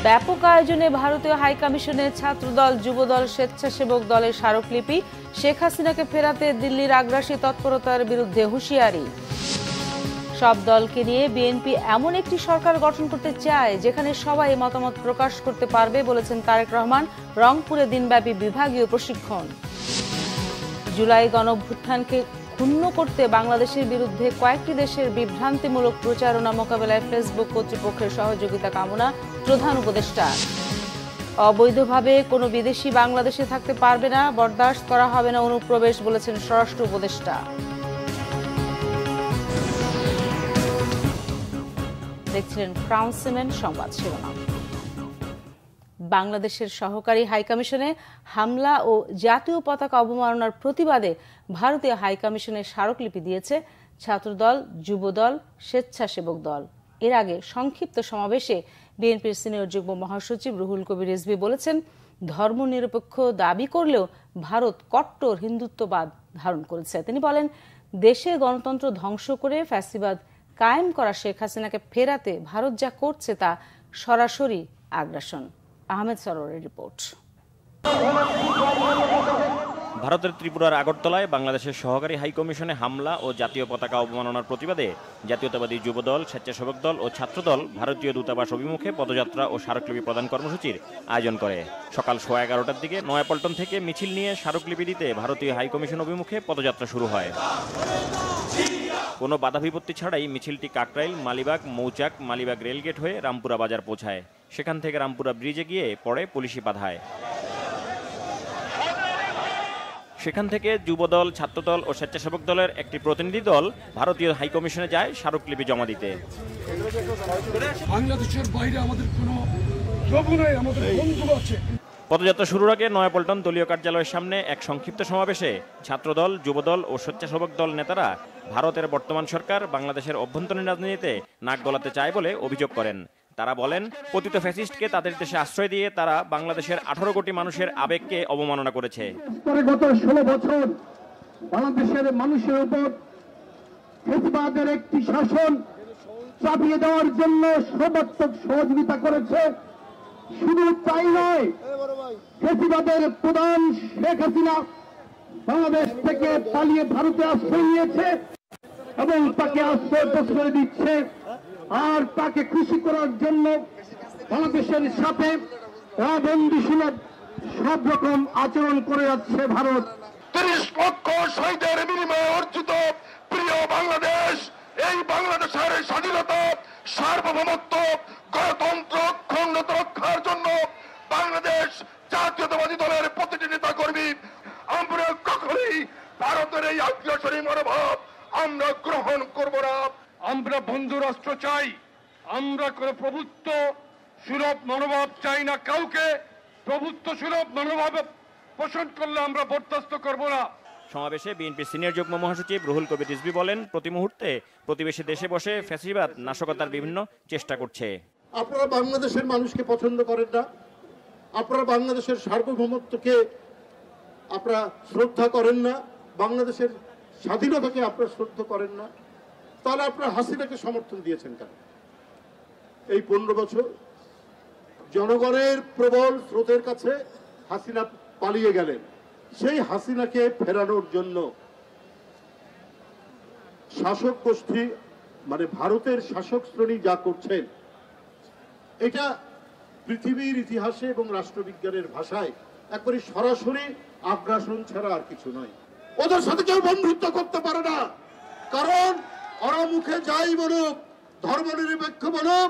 ব্যাপক আয়োজনে ভারতীয় হাইকমিশনের ছাত্রদল, যুবদল, স্বেচ্ছাসেবক দলের স্মারকলিপি। শেখ হাসিনাকে ফেরাতে দিল্লির আগ্রাসী তৎপরতার বিরুদ্ধে হুঁশিয়ারি। সব দলকে নিয়ে বিএনপি এমন একটি সরকার গঠন করতে চায় যেখানে সবাই মতামত প্রকাশ করতে পারবে, বলেছেন তারেক রহমান। রংপুরে দিনব্যাপী বিভাগীয় প্রশিক্ষণ। জুলাই গণঅভ্যুত্থানকে ক্ষুণ্ণ করতে বাংলাদেশের বিরুদ্ধে কয়েকটি দেশের বিভ্রান্তিমূলক প্রচারণা মোকাবেলায় ফেসবুক কর্তৃপক্ষের সহযোগিতা কামনা প্রধান উপদেষ্টা। অবৈধভাবে কোনো বিদেশি বাংলাদেশে থাকতে পারবে না, বরদাস্ত করা হবে না অনুপ্রবেশ, বলেছেন স্বরাষ্ট্র উপদেষ্টা। দেখছিলেন ক্রাউন সিমেন্ট সংবাদ শিরোনাম। বাংলাদেশের সহকারী হাইকমিশনে হামলা ও জাতীয় পতাকা অবমাননার প্রতিবাদে ভারতীয় হাইকমিশনে স্মারকলিপি দিয়েছে ছাত্রদল, যুবদল, স্বেচ্ছাসেবক দল। এর আগে সংক্ষিপ্ত সমাবেশে বিএনপির সিনিয়র যুগ্ম মহাসচিব রুহুল কবির রিজভী বলেছেন, ধর্মনিরপেক্ষ দাবি করলেও ভারত কট্টর হিন্দুত্ববাদ ধারণ করেছে। তিনি বলেন, দেশে গণতন্ত্র ধ্বংস করে ফ্যাসিবাদ কায়েম করা শেখ হাসিনাকে ফেরাতে ভারত যা করছে তা সরাসরি আগ্রাসন। আহমেদ সরোয়ারের রিপোর্ট। ভারতের ত্রিপুরার আগরতলায় বাংলাদেশের সহকারী হাইকমিশনে হামলা ও জাতীয় পতাকা অবমাননার প্রতিবাদে জাতীয়তাবাদী যুবদল, স্বেচ্ছাসেবক দল ও ছাত্রদল ভারতীয় দূতাবাস অভিমুখে পদযাত্রা ও স্মারকলিপি প্রদান কর্মসূচির আয়োজন করে। সকাল 11:15টার দিকে নয়াপল্টন থেকে মিছিল নিয়ে স্মারকলিপি দিতে ভারতীয় হাইকমিশন অভিমুখে পদযাত্রা শুরু হয়। কোনো বাধা বিপত্তি ছাড়াই মিছিলটি কাকরাইল, মালিবাগ, মৌচাক, মালিবাগ রেলগেট হয়ে রামপুরা বাজার পৌঁছায়। সেখান থেকে রামপুরা ব্রিজে গিয়ে পড়ে পুলিশি বাধায়। সেখান থেকে যুবদল, ছাত্রদল ও স্বেচ্ছাসেবক দলের একটি প্রতিনিধি দল ভারতীয় হাইকমিশনে যায় স্মারকলিপি জমা দিতে। বাংলাদেশের বাইরে আমাদের কোনো শত্রু নাই, আমাদের বন্ধু আছে। পদযাত্রা শুরুর আগে নয়াপল্টন দলীয় কার্যালয়ের সামনে এক সংক্ষিপ্ত সমাবেশে ছাত্রদল, যুবদল ও স্বেচ্ছাসেবক দল নেতারা ভারতের বর্তমান সরকার বাংলাদেশের অভ্যন্তরীণ রাজনীতিতে নাক গলাতে চায় বলে অভিযোগ করেন। তারা বলেন, পতিত ফ্যাসিস্টকে তাদের দেশে আশ্রয় দিয়ে তারা বাংলাদেশের 18 কোটি মানুষের আবেগকে অবমাননা করেছে। গত 16 বছর বাংলাদেশের মানুষের উপর ফ্যাসিবাদের একটি শাসন চাপিয়ে দেওয়ার জন্য সর্বাত্মক সহযোগিতা করেছে। শুধু তাই নয়, ফ্যাসিবাদের প্রধান শেখ হাসিনা বাংলাদেশ থেকে পালিয়ে ভারতে আশ্রয় নিয়েছে এবং তাকে আশ্রয় প্রশ্রয় দিচ্ছে। আর তাকে খুশি করার জন্য বাংলাদেশের সাথে বন্ধুসুলভ সব রকম আচরণ করে যাচ্ছে ভারত। 30 লক্ষ শহীদের বিনিময়ে অর্জিত প্রিয় বাংলাদেশ, এই বাংলাদেশের স্বাধীনতা, সার্বভৌমত্ব, গণতন্ত্র, অখণ্ডত রক্ষার জন্য বাংলাদেশ জাতীয়তাবাদী দলের প্রতিটি নেতা কর্মী আমরা কখনোই ভারতের এই আগ্রাসনী মনোভাব আমরা গ্রহণ করব না। আমরা বন্ধু রাষ্ট্র চাই, আমরা কোনো প্রভুত্ব সুলভ মনোভাব চাই না। কাউকে প্রভুত্ব সুলভ মনোভাব পোষণ করলে আমরা বরদাস্ত করব না। সমাবেশে বিএনপির সিনিয়র যুগ্ম মহাসচিব রুহুল কবির রিজভী বলেন, প্রতি মুহূর্তে প্রতিবেশী দেশে বসে ফ্যাসিবাদ নাশকতার বিভিন্ন চেষ্টা করছে। আপনারা বাংলাদেশের মানুষকে পছন্দ করেন না, আপনারা বাংলাদেশের সার্বভৌমত্বকে আপনারা শ্রদ্ধা করেন না, বাংলাদেশের স্বাধীনতাকে আপনারা শ্রদ্ধা করেন না, তাহলে আপনারা হাসিনাকে সমর্থন দিয়েছেন কেন? এই 15 বছর জনগণের প্রবল স্রোতের কাছে হাসিনা পালিয়ে গেলেন। সেই হাসিনাকে ফেরানোর জন্য শাসক গোষ্ঠী মানে ভারতের শাসক শ্রেণী যা করছেন, এটা পৃথিবীর ইতিহাসে এবং রাষ্ট্রবিজ্ঞানের ভাষায় একবারে সরাসরি আগ্রাসন ছাড়া আর কিছু নয়। ওদের সাথে কেউ বন্ধুত্ব করতে পারে না, কারণ ওরা মুখে যাই বলুক, ধর্মনিরপেক্ষ বলুক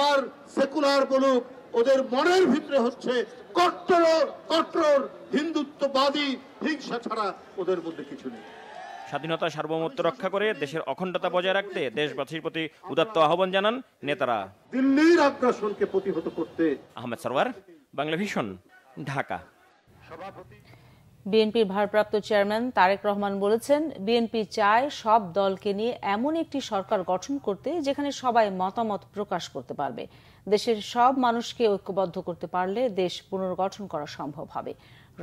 আর সেকুলার বলুক, ওদের মনের ভিতরে হচ্ছে কট্টর হিন্দুত্ববাদী হিংসা ছাড়া ওদের মধ্যে কিছু নেই। স্বাধীনতা সার্বভৌমত্ব রক্ষা করে দেশের অখণ্ডতা বজায় রাখতে দেশবাসীর প্রতি উদাত্ত আহ্বান জানান নেতারা। দিল্লির আগ্রাসনকে প্রতিহত করতে। আহমেদ সরওয়ার, বাংলা ভিশন, ঢাকা। বিএনপির ভারপ্রাপ্ত চেয়ারম্যান তারেক রহমান বলেছেন, বিএনপি চায় সব দলকে নিয়ে এমন একটি সরকার গঠন করতে যেখানে সবাই মতামত প্রকাশ করতে পারবে। দেশের সব মানুষকে ঐক্যবদ্ধ করতে পারলে দেশ পুনর্গঠন করা সম্ভব হবে।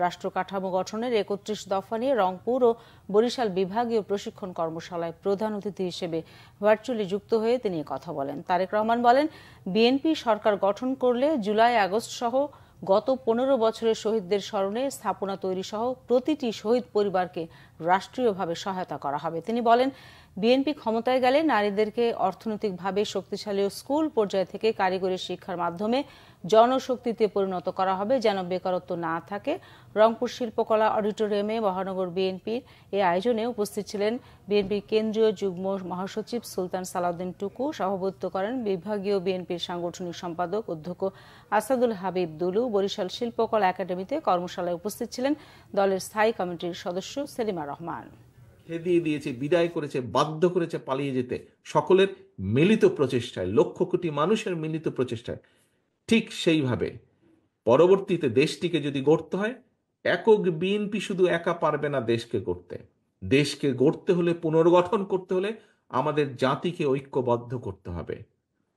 রাষ্ট্র কাঠামো গঠনের ৩১ দফা নিয়ে রংপুর ও বরিশাল বিভাগীয় প্রশিক্ষণ কর্মশালায় প্রধান অতিথি হিসেবে ভার্চুয়ালি যুক্ত হয়ে তিনি কথা বলেন। তারেক রহমান বলেন, বিএনপি সরকার গঠন করলে জুলাই আগস্ট সহ গত ১৫ বছরের শহীদদের স্মরণে স্থাপনা তৈরি সহ প্রতিটি শহীদ পরিবারকে রাষ্ট্রীয়ভাবে সহায়তা করা হবে। তিনি বলেন, বিএনপি ক্ষমতায় গেলে নারীদেরকে অর্থনৈতিকভাবে শক্তিশালী ও স্কুল পর্যায় থেকে কারিগরি শিক্ষার মাধ্যমে জনশক্তিতে পরিণত করা হবে, যেন বেকারত্ব না থাকে। রংপুর শিল্পকলা অডিটোরিয়ামে মহানগর বিএনপির এই আয়োজনে উপস্থিত ছিলেন বিএনপির কেন্দ্রীয় যুগ্ম মহাসচিব সুলতান সালাউদ্দিন টুকু, সভাপতিত্ব করেন বিভাগীয় বিএনপির সাংগঠনিক সম্পাদক অধ্যক্ষ আসাদুল হাবিব দুলু। বরিশাল শিল্পকলা একাডেমিতে কর্মশালায় উপস্থিত ছিলেন দলের স্থায়ী কমিটির সদস্য সেলিমা রহমান। দিয়ে দিয়েছে, বিদায় করেছে, বাধ্য করেছে পালিয়ে যেতে, সকলের মিলিত প্রচেষ্টায়, লক্ষ কোটি মানুষের মিলিত প্রচেষ্টায়। ঠিক সেইভাবে পরবর্তীতে দেশটিকে যদি গড়তে হয়, একক বিএনপি শুধু একা পারবে না দেশকে গড়তে। দেশকে গড়তে হলে, পুনর্গঠন করতে হলে আমাদের জাতিকে ঐক্যবদ্ধ করতে হবে।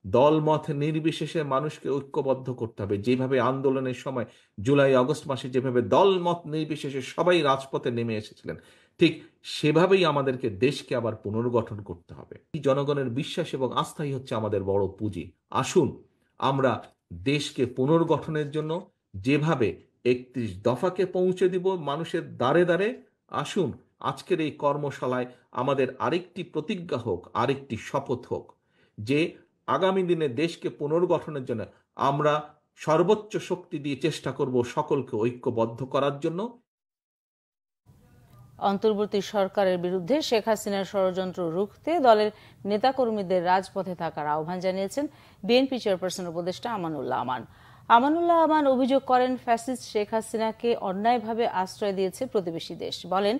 দলমত নির্বিশেষে মানুষকে ঐক্যবদ্ধ করতে হবে। যেভাবে আন্দোলনের সময় জুলাই আগস্ট মাসে যেভাবে দলমত নির্বিশেষে সবাই রাজপথে নেমে এসেছিলেন, ঠিক সেভাবেই আমাদেরকে দেশকে আবার পুনর্গঠন করতে হবে। জনগণের বিশ্বাস এবং আস্থাই হচ্ছে আমাদের বড় পুঁজি। আসুন আমরা দেশকে পুনর্গঠনের জন্য যেভাবে ৩১ দফাকে পৌঁছে দিব মানুষের দ্বারে দ্বারে, আসুন আজকের এই কর্মশালায় আমাদের আরেকটি প্রতিজ্ঞা হোক, আরেকটি শপথ হোক যে আগামী দিনে দেশকে পুনর্গঠনের জন্য আমরা সর্বোচ্চ শক্তি দিয়ে চেষ্টা করব সকলকে ঐক্যবদ্ধ করার জন্য। অন্তর্বর্তী সরকারের বিরুদ্ধে শেখ হাসিনার ষড়যন্ত্র রুখতে দলের নেতাকর্মীদের রাজপথে থাকার আহ্বান জানিয়েছেন বিএনপি চেয়ারপারসন উপদেষ্টা আমানুল্লাহ আমান। আমানুল্লাহ আমান অভিযোগ করেন, ফ্যাসিস্ট শেখ হাসিনাকে অন্যায়ভাবে আশ্রয় দিয়েছে প্রতিবেশী দেশ। বলেন,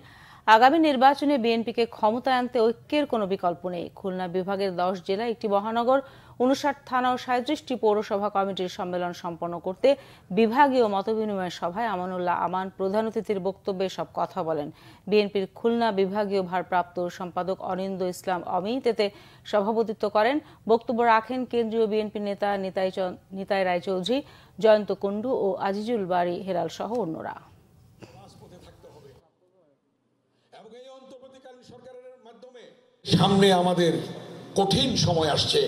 আগামী নির্বাচনে বিএনপিকে ক্ষমতায় আনতে ঐক্যের কোনো বিকল্প নেই। খুলনা বিভাগের ১০ জেলা, ১টি মহানগর, ৫৯ থানা ও ৩৭টি পৌরসভা কমিটির সম্মেলন সম্পন্ন করতে বিভাগীয় মতবিনিময় সভায় আমানুল্লাহ আমান প্রধান অতিথির বক্তব্যে সব কথা বলেন। বিএনপির খুলনা বিভাগীয় ভারপ্রাপ্ত সম্পাদক অনিন্দ ইসলাম অমিত এতে সভাপতিত্ব করেন। বক্তব্য রাখেন কেন্দ্রীয় বিএনপি নেতা নিতাই রায়চৌধুরী, জয়ন্ত কুণ্ডু ও আজিজুল বারী হেলাল সহ অন্যরা। সামনে আমাদের কঠিন সময় আসছে।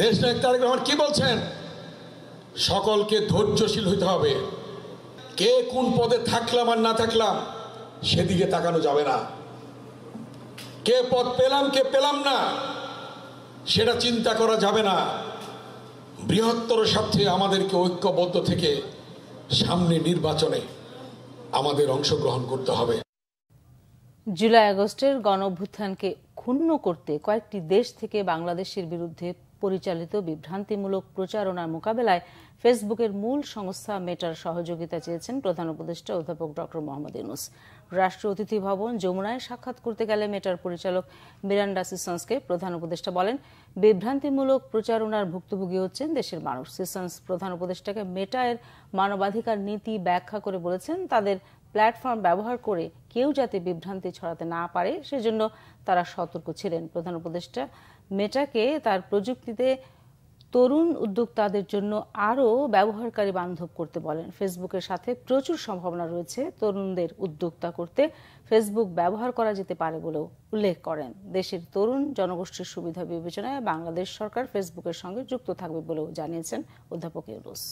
দেশ নায়ক তারেক রহমান কি বলছেন? সকলকে ধৈর্যশীল হতে হবে। কে কোন পদে থাকলাম আর না থাকলাম সেদিকে তাকানো যাবে না। কে পদ পেলাম কে পেলাম না সেটা চিন্তা করা যাবে না। বৃহত্তর স্বার্থে আমাদেরকে ঐক্যবদ্ধ থেকে সামনে নির্বাচনে আমাদের অংশগ্রহণ করতে হবে। জুলাই আগস্টের গণঅভ্যুত্থানকে ক্ষুণ্ণ করতে কয়েকটি দেশ থেকে বাংলাদেশের বিরুদ্ধে পরিচালিত বিভ্রান্তিমূলক প্রচারণার মোকাবেলায় ফেসবুকের মূল সংস্থা মেটার সহযোগিতা চেয়েছেন প্রধান উপদেষ্টা অধ্যাপক ডক্টর মোহাম্মদ ইউনূস। রাষ্ট্র অতিথি ভবন যমুনায় সাক্ষাৎ করতে গেলে মেটার পরিচালক মিরান্ডা সিসন্সকে প্রধান উপদেষ্টা বলেন, বিভ্রান্তিমূলক প্রচারণার ভুক্তভোগী হচ্ছেন দেশের মানুষ। সিসন্স প্রধান উপদেষ্টাকে মেটার মানবাধিকার নীতি ব্যাখ্যা করে বলেছেন, তাদের প্ল্যাটফর্ম ব্যবহার করে কেউ যাতে বিভ্রান্তি ছড়াতে না পারে সেজন্য তারা সতর্ক ছিলেন। প্রধান উপদেষ্টা মেটাকে তার প্রযুক্তিতে তরুণ উদ্যোক্তাদের জন্য আরও ব্যবহারকারী বান্ধব করতে বলেন। ফেসবুকের সাথে প্রচুর সম্ভাবনা রয়েছে তরুণদের উদ্যোক্তা করতে, ফেসবুক ব্যবহার করা যেতে পারে বলেও উল্লেখ করেন। দেশের তরুণ জনগোষ্ঠীর সুবিধা বিবেচনায় বাংলাদেশ সরকার ফেসবুকের সঙ্গে যুক্ত থাকবে বলেও জানিয়েছেন অধ্যাপক ইউনূস।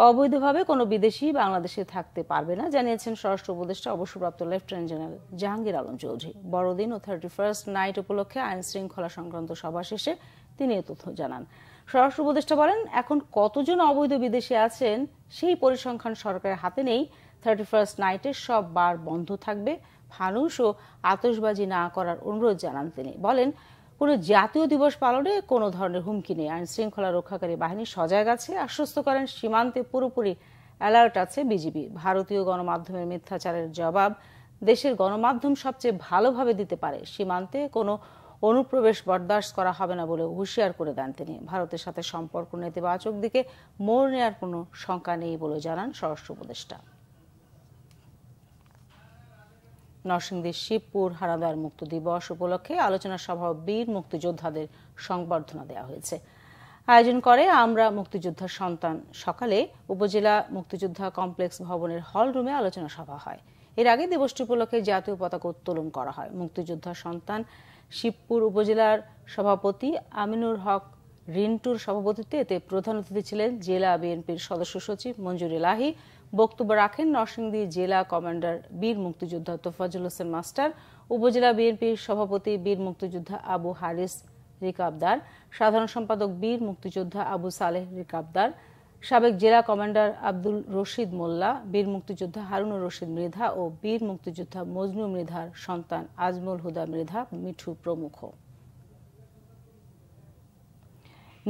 অবৈধভাবে কোনো বিদেশি বাংলাদেশে থাকতে পারবে না জানিয়েছেন স্বরাষ্ট্র উপদেষ্টা অবসরপ্রাপ্ত লেফটেন্যান্ট জেনারেল জাহাঙ্গীর আলম চৌধুরী। বড়দিন ও 31st নাইট উপলক্ষে আইন শৃঙ্খলা সংক্রান্ত সভা শেষে তিনি এ তথ্য জানান। স্বরাষ্ট্র উপদেষ্টা বলেন, এখন কতজন অবৈধ বিদেশি আছেন সেই পরিসংখ্যান সরকারের হাতে নেই। 31st নাইটে সব বার বন্ধ থাকবে। ফানুস ও আতশবাজি না করার অনুরোধ জানান তিনি। বলেন, কোনো জাতীয় দিবস পালনে কোনো ধরনের হুমকি নেই। আইন শৃঙ্খলা রক্ষাকারী বাহিনী সজাগ আছে। আশ্বস্ত করেন, সীমান্তে পুরোপুরি অ্যালার্ট আছে বিজিবি। ভারতীয় গণমাধ্যমের মিথ্যাচারের জবাব দেশের গণমাধ্যম সবচেয়ে ভালোভাবে দিতে পারে। সীমান্তে কোনো অনুপ্রবেশ বরদাস্ত করা হবে না বলে হুঁশিয়ার করে দেন তিনি। ভারতের সাথে সম্পর্ক নেতিবাচক দিকে মোড় নেওয়ার কোনো শঙ্কা নেই বলে জানান স্বরাষ্ট্র উপদেষ্টা। নরসিংদীর শিবপুর হানাদার মুক্ত দিবস উপলক্ষে আলোচনা সভা বীর মুক্তিযোদ্ধাদের সংবর্ধনা দেওয়া হয়েছে। আয়োজন করে আমরা মুক্তিযোদ্ধার সন্তান। সকালে উপজেলা মুক্তিযোদ্ধা কমপ্লেক্স ভবনের হল রুমে আলোচনা সভা হয়। এর আগে দিবসটি উপলক্ষে জাতীয় পতাকা উত্তোলন করা হয়। মুক্তিযোদ্ধার সন্তান শিবপুর উপজেলার সভাপতি আমিনুর হক রিন্টুর সভাপতিত্বে এতে প্রধান অতিথি ছিলেন জেলা বিএনপির সদস্য সচিব মঞ্জুর এলাহি। বক্তব্য রাখেন নরসিংদী জেলা কমান্ডার বীর মুক্তিযোদ্ধা তোফাজ্জল হোসেন মাস্টার, উপজেলা বিএনপির সভাপতি বীর মুক্তিযোদ্ধা আবু হারিস রিকাবদার, সাধারণ সম্পাদক বীর মুক্তিযোদ্ধা আবু সালেহ রিকাবদার, সাবেক জেলা কমান্ডার আব্দুল রশিদ মোল্লা, বীর মুক্তিযোদ্ধা হারুনুর রশিদ মৃধা ও বীর মুক্তিযোদ্ধা মজনু মৃধার সন্তান আজমল হুদা মৃধা মিঠু প্রমুখ।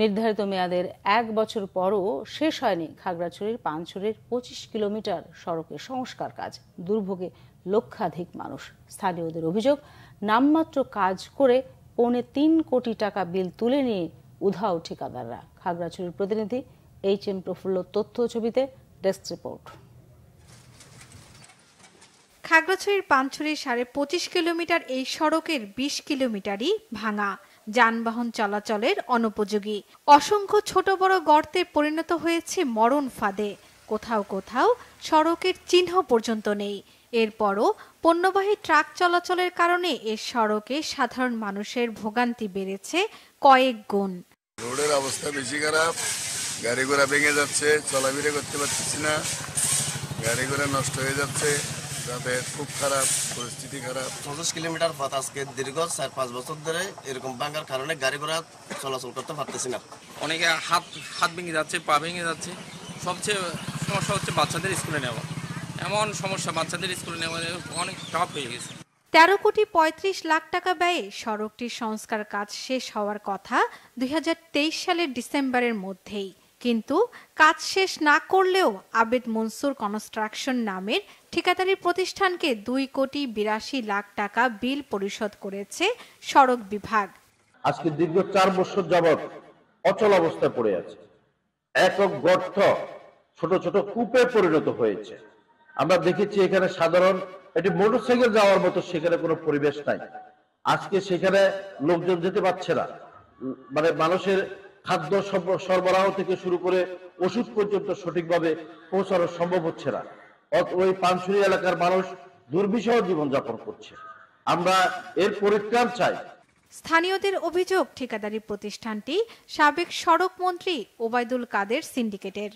নির্ধারিত মেয়াদের 1 বছর পরও শেষ হয়নি খাগড়াছড়ির পানছড়ির 25 কিলোমিটার সড়কের সংস্কার কাজ। দুর্ভোগে লক্ষাধিক মানুষ। স্থানীয়দের অভিযোগ, নামমাত্র কাজ করে 3.25 কোটি টাকা বিল তুলে নিয়ে উধাও ঠিকাদাররা। খাগড়াছড়ির প্রতিনিধি HM প্রফুল্ল তথ্য ছবিতে ডেস্ক রিপোর্ট। খাগড়াছড়ির পানছড়ির 25.5 কিলোমিটার এই সড়কের 20 কিলোমিটারই ভাঙা, যানবাহন চলাচলের অনুপযোগী। অসংখ্য ছোট বড় গর্তে পরিণত হয়েছে মরণ ফাঁদে। কোথাও কোথাও সড়কের চিহ্ন পর্যন্ত নেই। এরপরও পণ্যবাহী ট্রাক চলাচলের কারণে এ সড়কে সাধারণ মানুষের ভোগান্তি বেড়েছে কয়েক গুণ। রোডের অবস্থা বেশি খারাপ, গাড়ি ঘোড়া ভেঙে যাচ্ছে, চলাফেরা করতে পারতেছি না, গাড়ি ঘোড়া নষ্ট হয়ে যাচ্ছে, খুব খারাপ পরিস্থিতি, খারাপ। 25 কিলোমিটার পথ আজকে দীর্ঘ 4-5 বছর ধরে এরকম ভাঙার কারণে গাড়ি ঘোড়া চলাচল করতে পারতেছি না। অনেকে হাত ভেঙে যাচ্ছে, পা ভেঙে যাচ্ছে। সবচেয়ে সমস্যা হচ্ছে বাচ্চাদের স্কুলে নেওয়া। এমন সমস্যা, বাচ্চাদের স্কুলে নেওয়া অনেক টাফ হয়ে গেছে। 13.35 কোটি টাকা ব্যয়ে সড়কটির সংস্কার কাজ শেষ হওয়ার কথা 2023 সালের ডিসেম্বরের মধ্যেই। কিন্তু কাজ শেষ না করলেও আবেদ মনসুর কনস্ট্রাকশন নামের ঠিকাদারি প্রতিষ্ঠানকে 2.82 কোটি টাকা বিল পরিশোধ করেছে সড়ক বিভাগ। আজকে দীর্ঘ 4 বছর যাবৎ অচল অবস্থায় পড়ে আছে। একক গর্ত ছোট ছোট কূপে পরিণত হয়েছে। আমরা দেখেছি এখানে সাধারণ একটি মোটরসাইকেল যাওয়ার মতো সেখানে কোনো পরিবেশ নাই। আজকে সেখানে লোকজন যেতে পারছে না। মানে মানুষের খাদ্য সরবরাহ থেকে শুরু করে ওষুধ পর্যন্ত সঠিকভাবে পৌঁছানো সম্ভব হচ্ছে না। ওই পানছড়ি এলাকার মানুষ দুর্বিষহ জীবনযাপন করছে। আমরা এর পরিত্রাণ চাই। স্থানীয়দের অভিযোগ, ঠিকাদারি প্রতিষ্ঠানটি সাবেক সড়ক মন্ত্রী ওবায়দুল কাদের সিন্ডিকেটের।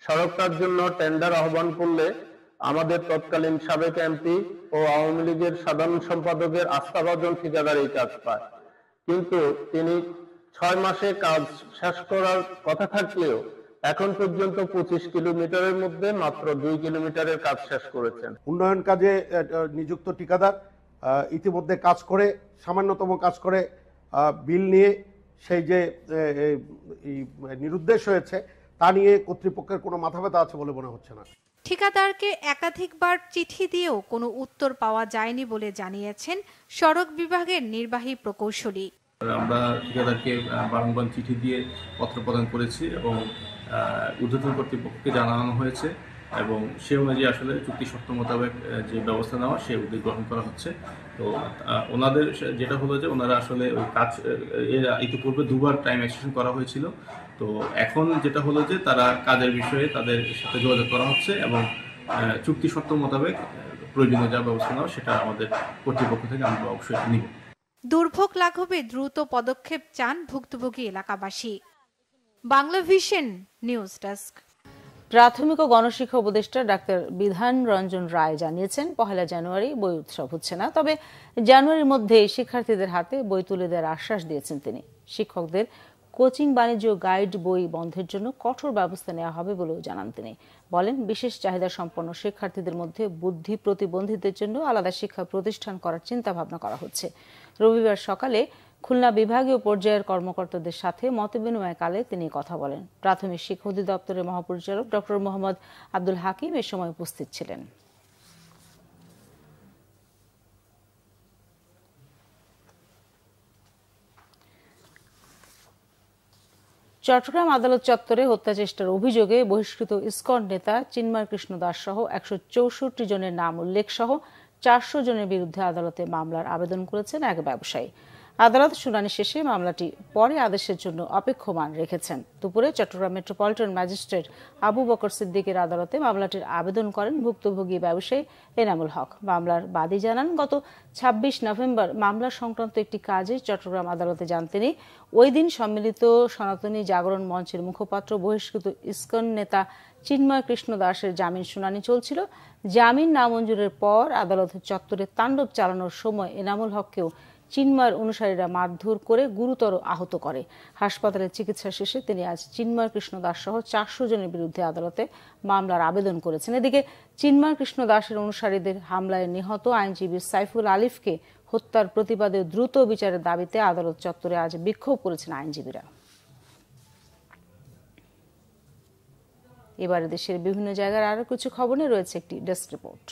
সড়কটার জন্য টেন্ডার আহ্বান করলে আমাদের তৎকালীন সাবেক এমপি ও আওয়ামী লীগের সাধারণ সম্পাদকের আস্থাভাজন ঠিকাদার এই কাজ পায়, কিন্তু তিনি 6 মাসে কাজ শেষ করার কথা থাকলেও এখন পর্যন্ত 25 কিলোমিটারের মধ্যে মাত্র 2 কিলোমিটারের কাজ শেষ করেছেন। উন্নয়ন কাজে নিযুক্ত ঠিকাদার ইতিমধ্যে কাজ করে, সামান্যতম কাজ করে বিল নিয়ে সেই যে নিরুদ্দেশ হয়েছে তা নিয়ে কর্তৃপক্ষের কোনো মাথা ব্যথা আছে বলে মনে হচ্ছে না। ঠিকাদারকে একাধিকবার চিঠি দিয়েও কোনো উত্তর পাওয়া যায়নি বলে জানিয়েছেন সড়ক বিভাগের নির্বাহী প্রকৌশলী। আমরা ঠিকাদারকে বারংবার চিঠি দিয়ে পত্র প্রদান করেছি এবং ঊর্ধ্বতন কর্তৃপক্ষকে জানানো হয়েছে এবং সে অনুযায়ী আসলে চুক্তি শর্ত মোতাবেক যে ব্যবস্থা নেওয়া সে উদ্যোগ গ্রহণ করা হচ্ছে। তো ওনাদের যেটা হলো যে ওনারা আসলে ওই কাজ ইতিপূর্বে 2বার টাইম এক্সটেনশন করা হয়েছিল। তো এখন যেটা হলো যে তারা কাজের বিষয়ে তাদের সাথে যোগাযোগ করা হচ্ছে এবং চুক্তি শর্ত মোতাবেক প্রয়োজনীয় যা ব্যবস্থা নেওয়া সেটা আমাদের কর্তৃপক্ষ থেকে আমরা অবশ্যই নিব। দুর্ভোগ লাঘবে দ্রুত পদক্ষেপ চান ভুক্তভোগী এলাকাবাসী। Bangla vision news desk. প্রাথমিক ও গণশিক্ষা উপদেষ্টা ডাক্তার বিধান রঞ্জন রায় জানিয়েছেন, 1 জানুয়ারি বই উৎসব হচ্ছে না, তবে জানুয়ারির মধ্যে শিক্ষার্থীদের হাতে বই তুলে দেওয়ার আশ্বাস দিয়েছেন তিনি। শিক্ষকদের কোচিং, বাণিজ্য, গাইড বই বন্ধের জন্য কঠোর ব্যবস্থা নেওয়া হবে বলেও জানান তিনি। বলেন, বিশেষ চাহিদা সম্পন্ন শিক্ষার্থীদের মধ্যে বুদ্ধি প্রতিবন্ধীদের জন্য আলাদা শিক্ষা প্রতিষ্ঠান করার চিন্তা ভাবনা করা হচ্ছে। রবিবার সকালে খুলনা বিভাগীয় পর্যায়ের কর্মকর্তাদের সাথে মতবিনিময়কালে তিনি কথা বলেন। প্রাথমিক শিক্ষা অধিদপ্তরের মহাপরিচালক ডক্টর মোহাম্মদ আব্দুল হাকিম এ সময় উপস্থিত ছিলেন। চট্টগ্রাম আদালত চত্বরে হত্যাচেষ্টার অভিযোগে বহিষ্কৃত ইসকন নেতা চিন্ময় কৃষ্ণ দাস সহ 164 জনের নাম উল্লেখ সহ 400 জনের বিরুদ্ধে আদালতে মামলার আবেদন করেছেন এক ব্যবসায়ী। আদালত শুনানি শেষে মামলাটি পরে আদেশের জন্য অপেক্ষমান রেখেছেন। দুপুরে চট্টগ্রাম মেট্রোপলিটন ম্যাজিস্ট্রেট আবু বকর সিদ্দিকের আদালতে মামলাটির আবেদন করেন ভুক্তভোগী ব্যবসায়ী এনামুল হক। মামলার বাদী জানান, গত ২৬ নভেম্বর মামলা সংক্রান্ত একটি কাজে চট্টগ্রাম আদালতে যান তিনি। ওই দিন সম্মিলিত সনাতনী জাগরণ মঞ্চের মুখপাত্র বহিষ্কৃত ইসকন নেতা চিন্ময় কৃষ্ণ দাসের জামিন শুনানি চলছিল। জামিন নামঞ্জুরের পর আদালত চত্বরে তাণ্ডব চালানোর সময় এনামুল হককেও চিন্ময়ের অনুসারীরা মারধর করে গুরুতর আহত করে। হাসপাতালে চিকিৎসা শেষে তিনি আজ চিন্ময় কৃষ্ণ দাস সহ ৪০০ জনের বিরুদ্ধে আদালতে মামলার আবেদন করেছেন। এদিকে চিন্ময় কৃষ্ণ দাসের অনুসারীদের হামলায় নিহত আইনজীবী সাইফুল আলিফকে হত্যার প্রতিবাদে দ্রুত বিচারের দাবিতে আদালত চত্বরে আজ বিক্ষোভ করেছেন আইনজীবীরা। এবারে দেশের বিভিন্ন জায়গার আরো কিছু খবর নিয়ে রয়েছে একটি ডেস্ক রিপোর্ট।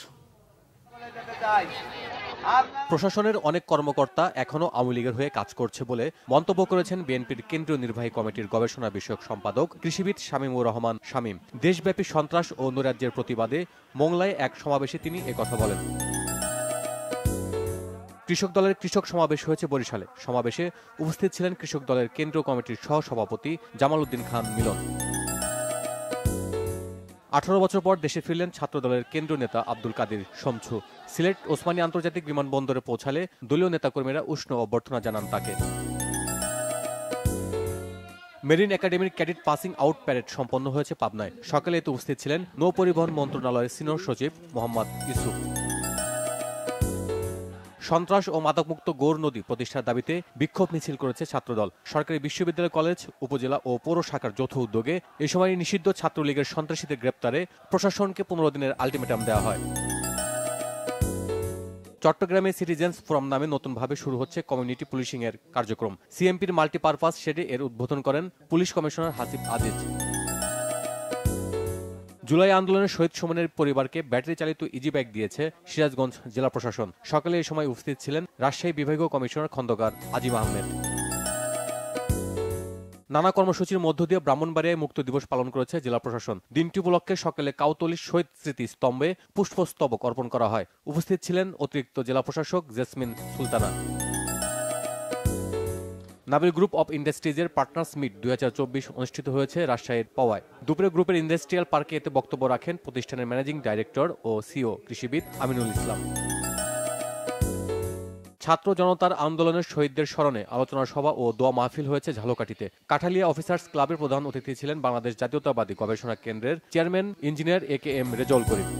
প্রশাসনের অনেক কর্মকর্তা এখনো আওয়ামী লীগের হয়ে কাজ করছে বলে মন্তব্য করেছেন বিএনপির কেন্দ্রীয় নির্বাহী কমিটির গবেষণা বিষয়ক সম্পাদক কৃষিবিদ শামীমুর রহমান শামীম। দেশব্যাপী সন্ত্রাস ও নৈরাজ্যের প্রতিবাদে মোংলায় এক সমাবেশে তিনি একথা বলেন। কৃষক দলের কৃষক সমাবেশ হয়েছে বরিশালে। সমাবেশে উপস্থিত ছিলেন কৃষক দলের কেন্দ্রীয় কমিটির সহসভাপতি জামাল উদ্দিন খান মিলন। 18 বছর পর দেশে ফিরলেন ছাত্রদলের কেন্দ্রীয় নেতা আব্দুল কাদির শমছু। সিলেট ওসমানী আন্তর্জাতিক বিমানবন্দরে পৌঁছালে দলীয় নেতাকর্মীরা উষ্ণ অভ্যর্থনা জানান তাকে। মেরিন একাডেমির ক্যাডেট পাসিং আউট প্যারেড সম্পন্ন হয়েছে পাবনায়। সকালে এতে উপস্থিত ছিলেন নৌ পরিবহন মন্ত্রণালয়ের সিনিয়র সচিব মোহাম্মদ ইউসুফ। সন্ত্রাস ও মাদকমুক্ত গৌর নদী প্রতিষ্ঠার দাবিতে বিক্ষোভ মিছিল করেছে ছাত্রদল। সরকারি বিশ্ববিদ্যালয় কলেজ, উপজেলা ও পৌর শাখার যৌথ উদ্যোগে এ সময় নিষিদ্ধ ছাত্রলীগের সন্ত্রাসীদের গ্রেপ্তারে প্রশাসনকে 15 দিনের আলটিমেটাম দেওয়া হয়। চট্টগ্রামে সিটিজেন্স ফোরাম নামে নতুনভাবে শুরু হচ্ছে কমিউনিটি পুলিশিং এর কার্যক্রম। সিএমপির মাল্টিপারপাস শেডে এর উদ্বোধন করেন পুলিশ কমিশনার হাসিব আজিজ। জুলাই আন্দোলনের শহীদ সুমনের পরিবারকে ব্যাটারি চালিত ইজি বাইক দিয়েছে সিরাজগঞ্জ জেলা প্রশাসন। সকালে এই সময় উপস্থিত ছিলেন রাজশাহী বিভাগীয় কমিশনার খন্দকার আজিম আহমেদ। নানা কর্মসূচির মধ্য দিয়ে ব্রাহ্মণবাড়িয়ায় মুক্ত দিবস পালন করেছে জেলা প্রশাসন। দিনটি উপলক্ষে সকালে কাউতলী শহীদ স্মৃতি স্তম্ভে পুষ্পস্তবক অর্পণ করা হয়। উপস্থিত ছিলেন অতিরিক্ত জেলা প্রশাসক জেসমিন সুলতানা। নাবিল গ্রুপ অব ইন্ডাস্ট্রিজের পার্টনার্স মিট 2024 অনুষ্ঠিত হয়েছে রাজশাহীর পাওয়ায়। দুপুরে গ্রুপের ইন্ডাস্ট্রিয়াল পার্কে এতে বক্তব্য রাখেন প্রতিষ্ঠানের ম্যানেজিং ডাইরেক্টর ও সিও কৃষিবিদ আমিনুল ইসলাম। ছাত্র জনতার আন্দোলনের শহীদদের স্মরণে আলোচনা সভা ও দোয়া মাহফিল হয়েছে ঝালকাঠিতে। কাঠালিয়া অফিসার্স ক্লাবের প্রধান অতিথি ছিলেন বাংলাদেশ জাতীয়তাবাদী গবেষণা কেন্দ্রের chairman engineer AKM Rezaul Karim.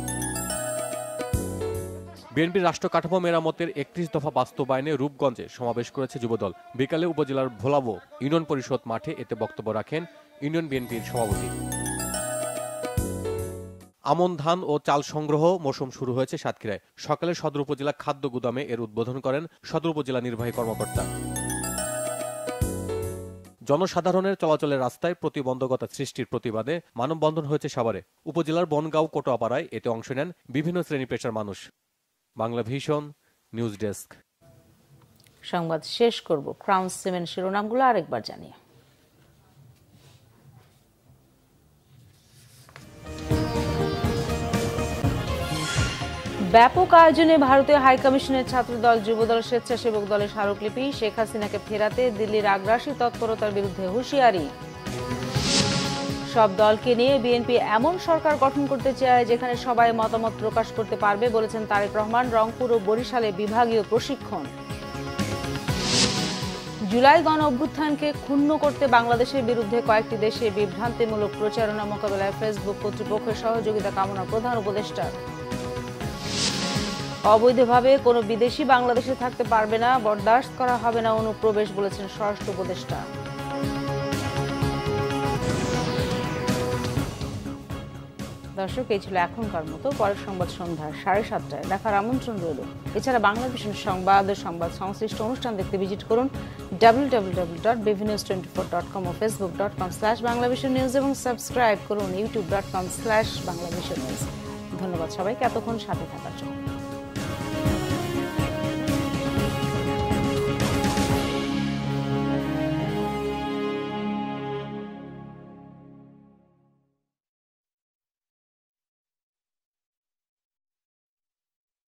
বিএনপির রাষ্ট্র কাঠামো মেরামতের 31 দফা বাস্তবায়নে রূপগঞ্জে সমাবেশ করেছে যুবদল। বিকালে উপজেলার ভোলাবো ইউনিয়ন পরিষদ মাঠে এতে বক্তব্য রাখেন ইউনিয়ন বিএনপির সভাপতি। আমন ধান ও চাল সংগ্রহ মৌসুম শুরু হয়েছে সাতক্ষীরায়। সকালে সদর উপজেলা খাদ্য গুদামে এর উদ্বোধন করেন সদর উপজেলা নির্বাহী কর্মকর্তা। জনসাধারণের চলাচলের রাস্তায় প্রতিবন্ধকতা সৃষ্টির প্রতিবাদে মানববন্ধন হয়েছে সাভারে। উপজেলার বনগাঁও কোটোয়াপাড়ায় এতে অংশ নেন বিভিন্ন শ্রেণী পেশার মানুষ। Bangla vision news desk. সংবাদ শেষ করব ক্রাউন সিমেন্ট শিরোনামগুলো আরেকবার জানিয়ে। ব্যাপক আয়োজনে ভারতীয় হাইকমিশনের ছাত্রদল, যুবদল, স্বেচ্ছাসেবক দলের স্মারকলিপি। শেখ হাসিনাকে ফেরাতে দিল্লির আগ্রাসী তৎপরতার বিরুদ্ধে হুঁশিয়ারি। সব দলকে নিয়ে বিএনপি এমন সরকার গঠন করতে চায় যেখানে সবাই মতামত প্রকাশ করতে পারবে, বলেছেন তারেক রহমান। রংপুর ও বরিশালে বিভাগীয় প্রশিক্ষণ। জুলাই গণ অভ্যুত্থানকে ক্ষুণ্ণ করতে বাংলাদেশের বিরুদ্ধে কয়েকটি দেশে বিভ্রান্তিমূলক প্রচারণা মোকাবেলায় ফেসবুক কর্তৃপক্ষের সহযোগিতা কামনা প্রধান উপদেষ্টা। অবৈধভাবে কোনো বিদেশি বাংলাদেশে থাকতে পারবে না, বরদাস্ত করা হবে না অনুপ্রবেশ, বলেছেন স্বরাষ্ট্র উপদেষ্টা। দর্শক, এই ছিল এখনকার মতো। পরের সংবাদ সন্ধ্যা 7:30টায় দেখার আমন্ত্রণ রইল। এছাড়া বাংলা ভিশন সংবাদ ও সংবাদ সংশ্লিষ্ট অনুষ্ঠান দেখতে ভিজিট করুন www.bvnews24.com ও facebook.com/banglavisionnews এবং সাবস্ক্রাইব করুন youtube.com/banglavisionnews। ধন্যবাদ সবাইকে এতক্ষণ সাথে থাকার জন্য।